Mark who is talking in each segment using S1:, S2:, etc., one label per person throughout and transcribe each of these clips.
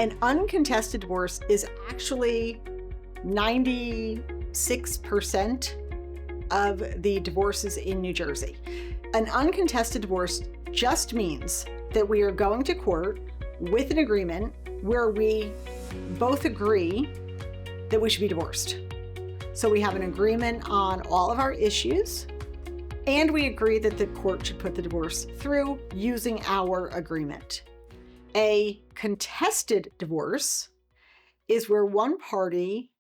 S1: An uncontested divorce is actually 96% of the divorces in New Jersey. An uncontested divorce just means that we are going to court with an agreement where we both agree that we should be divorced. So we have an agreement on all of our issues, and we agree that the court should put the divorce through using our agreement. A contested divorce is where one party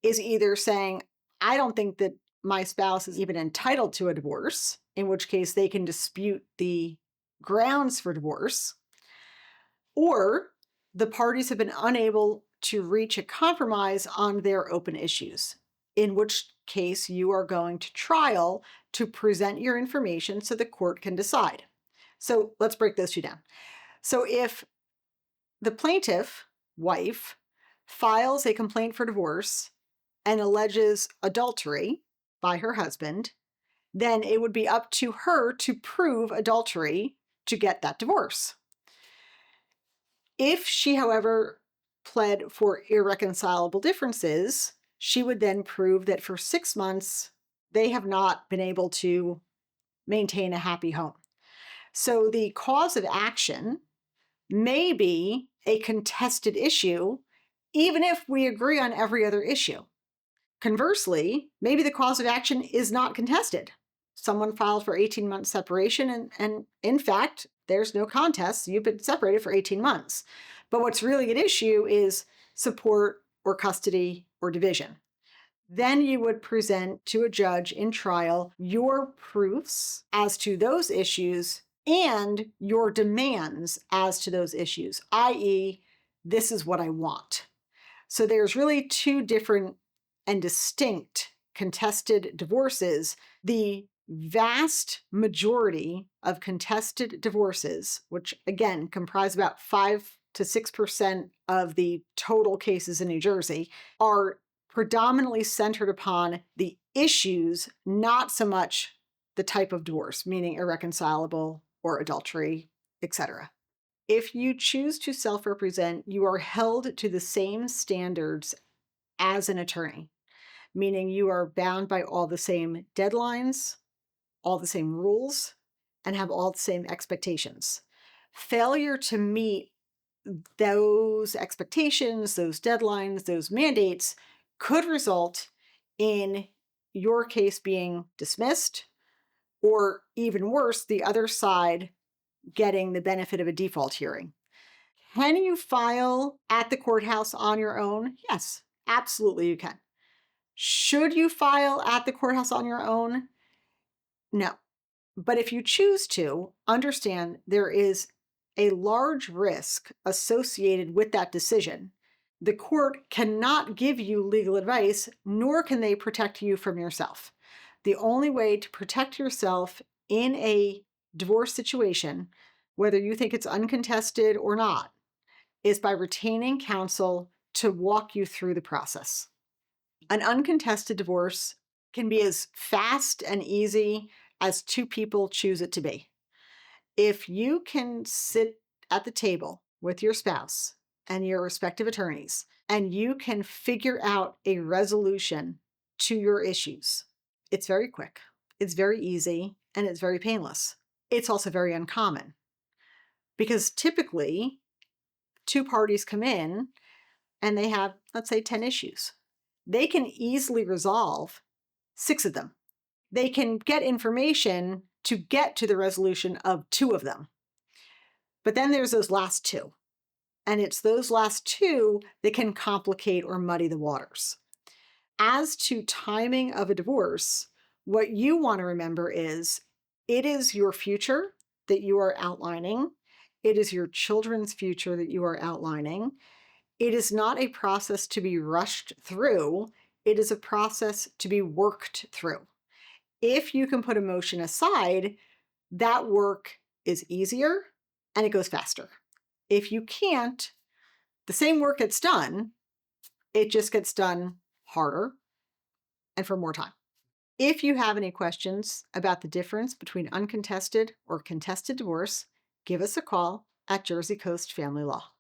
S1: is either saying, I don't think that my spouse is even entitled to a divorce, in which case they can dispute the grounds for divorce, or the parties have been unable to reach a compromise on their open issues, in which case you are going to trial to present your information so the court can decide. So let's break those two down. So if the plaintiff, wife, files a complaint for divorce and alleges adultery by her husband, then it would be up to her to prove adultery to get that divorce. If she, however, pled for irreconcilable differences, she would then prove that for 6 months, they have not been able to maintain a happy home. So the cause of action may be a contested issue, even if we agree on every other issue. Conversely, maybe the cause of action is not contested. Someone filed for 18 months separation, and in fact, there's no contest. You've been separated for 18 months. But what's really at issue is support or custody or division. Then you would present to a judge in trial your proofs as to those issues and your demands as to those issues, i.e., this is what I want. So there's really two different and distinct contested divorces. The vast majority of contested divorces, which again comprise about 5 to 6% of the total cases in New Jersey, are predominantly centered upon the issues, not so much the type of divorce, meaning irreconcilable or adultery, etc. If you choose to self-represent, you are held to the same standards as an attorney, meaning you are bound by all the same deadlines, all the same rules, and have all the same expectations. Failure to meet those expectations, those deadlines, those mandates could result in your case being dismissed, or even worse, the other side getting the benefit of a default hearing. Can you file at the courthouse on your own? Yes, absolutely you can. Should you file at the courthouse on your own? No. But if you choose to, understand there is a large risk associated with that decision. The court cannot give you legal advice, nor can they protect you from yourself. The only way to protect yourself in a divorce situation, whether you think it's uncontested or not, is by retaining counsel to walk you through the process. An uncontested divorce can be as fast and easy as two people choose it to be. If you can sit at the table with your spouse and your respective attorneys, and you can figure out a resolution to your issues, it's very quick, it's very easy, and it's very painless. It's also very uncommon because typically two parties come in and they have, let's say, 10 issues. They can easily resolve 6 of them. They can get information to get to the resolution of 2 of them. But then there's those last 2. And it's those last 2 that can complicate or muddy the waters. As to timing of a divorce, what you want to remember is it is your future that you are outlining. It is your children's future that you are outlining. It is not a process to be rushed through. It is a process to be worked through. If you can put emotion aside, that work is easier and it goes faster. If you can't, the same work gets done, it just gets done harder and for more time. If you have any questions about the difference between uncontested or contested divorce, give us a call at Jersey Coast Family Law.